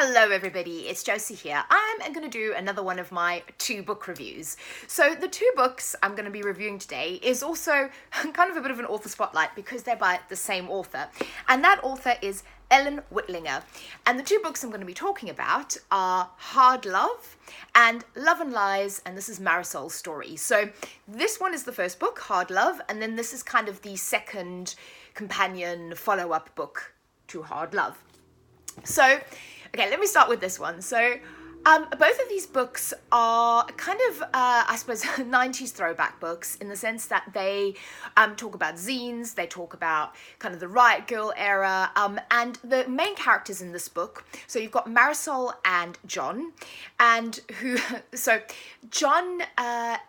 Hello everybody, it's Josie here. I'm going to do another one of my 2 book reviews. So the 2 books I'm going to be reviewing today is also kind of a bit of an author spotlight because they're by the same author. And that author is Ellen Wittlinger. And the 2 books I'm going to be talking about are Hard Love and Love and Lies, and this is Marisol's story. So this one is the first book, Hard Love, and then this is kind of the second companion follow-up book to Hard Love. So, okay, let me start with this one. So, both of these books are kind of, I suppose, 90s throwback books in the sense that they talk about zines, they talk about kind of the Riot Girl era, and the main characters in this book, so you've got Marisol and John, and so John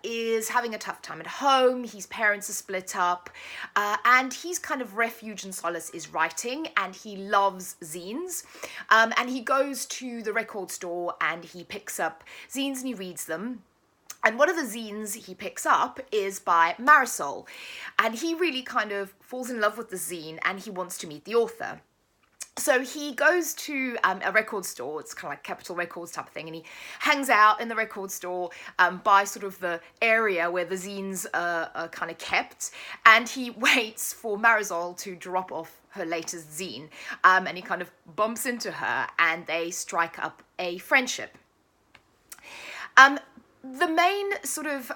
is having a tough time at home, his parents are split up, and his kind of refuge and solace is writing, and he loves zines, and he goes to the record store and he picks up zines and he reads them. And one of the zines he picks up is by Marisol. And he really kind of falls in love with the zine and he wants to meet the author. So he goes to a record store, it's kind of like Capitol Records type of thing, and he hangs out in the record store by sort of the area where the zines are kind of kept, and he waits for Marisol to drop off her latest zine, and he kind of bumps into her and they strike up a friendship. The main sort of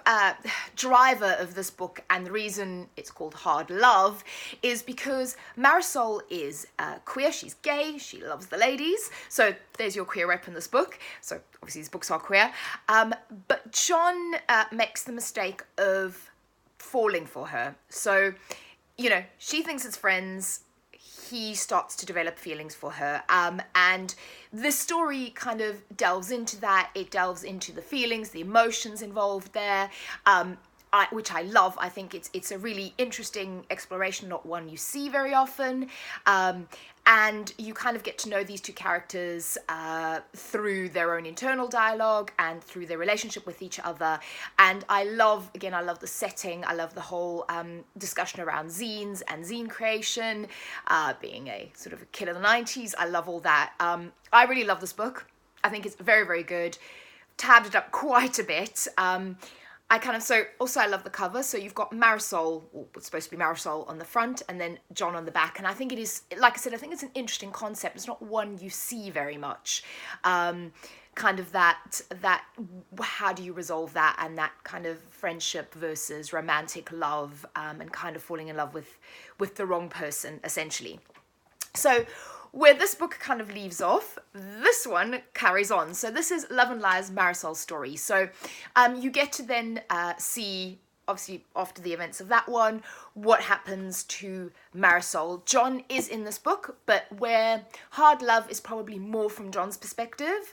driver of this book, and the reason it's called Hard Love, is because Marisol is queer, she's gay, she loves the ladies, so there's your queer rep in this book, so obviously these books are queer, but John makes the mistake of falling for her, so, you know, she thinks it's friends, he starts to develop feelings for her, and this story kind of delves into that. It delves into the feelings, the emotions involved there, which I love. I think it's a really interesting exploration, not one you see very often, and you kind of get to know these 2 characters through their own internal dialogue and through their relationship with each other. And I love the setting. I love the whole discussion around zines and zine creation, being a sort of a kid of the 90s. I love all that. I really love this book. I think it's very, very good. Tabbed it up quite a bit. I love the cover. So you've got Marisol, or what's supposed to be Marisol, on the front, and then John on the back. And I think it is, like I said, I think it's an interesting concept. It's not one you see very much. Kind of that, how do you resolve that, and that kind of friendship versus romantic love, and kind of falling in love with the wrong person, essentially. So where this book kind of leaves off, this one carries on. So this is Love and Lies, Marisol's story. So you get to then see, obviously after the events of that one, what happens to Marisol. John is in this book, but where Hard Love is probably more from John's perspective,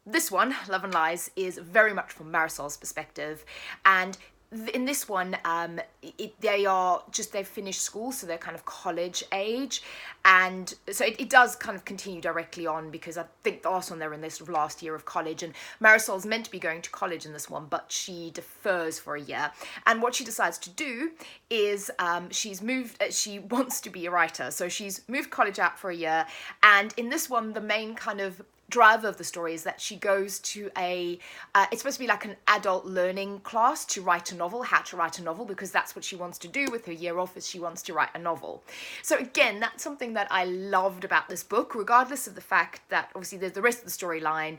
this one, Love and Lies, is very much from Marisol's perspective. And in this one, they've finished school, so they're kind of college age, and so it does kind of continue directly on, because I think the last one they're in their sort of last year of college, and Marisol's meant to be going to college in this one, but she defers for a year, and what she decides to do is she wants to be a writer, so she's moved college out for a year, and in this one the main kind of driver of the story is that she goes to it's supposed to be like an adult learning class to write a novel, how to write a novel, because that's what she wants to do with her year off, is she wants to write a novel. So again, that's something that I loved about this book, regardless of the fact that obviously there's the rest of the storyline,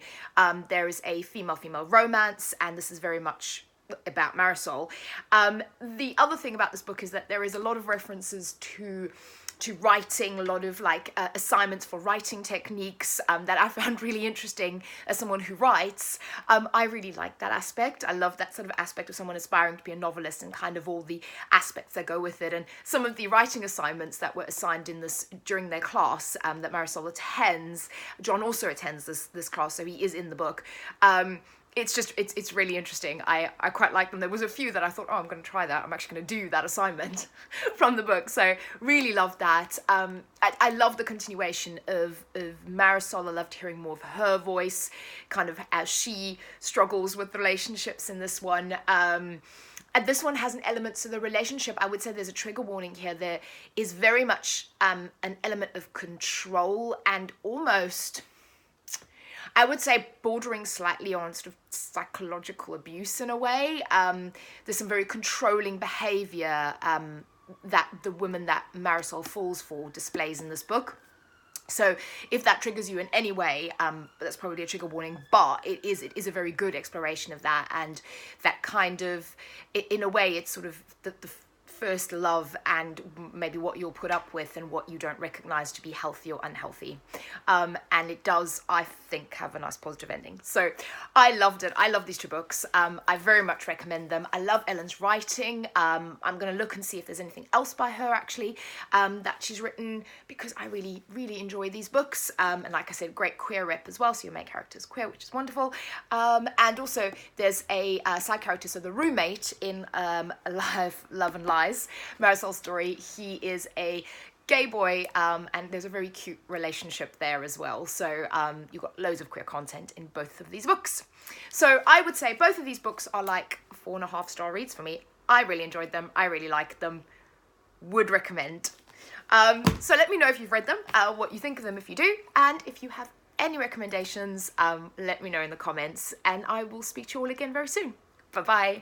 there is a female-female romance, and this is very much about Marisol. The other thing about this book is that there is a lot of references to writing, a lot of like assignments for writing techniques that I found really interesting as someone who writes. I really like that aspect. I love that sort of aspect of someone aspiring to be a novelist and kind of all the aspects that go with it. And some of the writing assignments that were assigned in this during their class that Marisol attends, John also attends this class, so he is in the book. It's really interesting. I quite like them. There was a few that I thought, I'm going to try that. I'm actually going to do that assignment from the book. So really loved that. I love the continuation of Marisol. I loved hearing more of her voice, kind of as she struggles with relationships in this one. And this one has an element to the relationship. I would say there's a trigger warning here. There is very much an element of control and almost I would say bordering slightly on sort of psychological abuse in a way. There's some very controlling behaviour that the woman that Marisol falls for displays in this book. So if that triggers you in any way, that's probably a trigger warning, but it is a very good exploration of that, and that kind of, in a way, it's sort of the first love and maybe what you'll put up with and what you don't recognize to be healthy or unhealthy. And it does, I think, have a nice positive ending. So I loved it. I love these two books. I very much recommend them. I love Ellen's writing. I'm going to look and see if there's anything else by her actually that she's written, because I really, really enjoy these books. And like I said, great queer rep as well. So your main character is queer, which is wonderful. And also there's a side character, so the roommate in Alive, Love and Lies, Marisol's story. He is a gay boy, and there's a very cute relationship there as well. So you've got loads of queer content in both of these books. So I would say both of these books are like 4.5-star reads for me. I really enjoyed them. I really liked them. Would recommend. So let me know if you've read them, what you think of them if you do, and if you have any recommendations, let me know in the comments, and I will speak to you all again very soon. Bye-bye.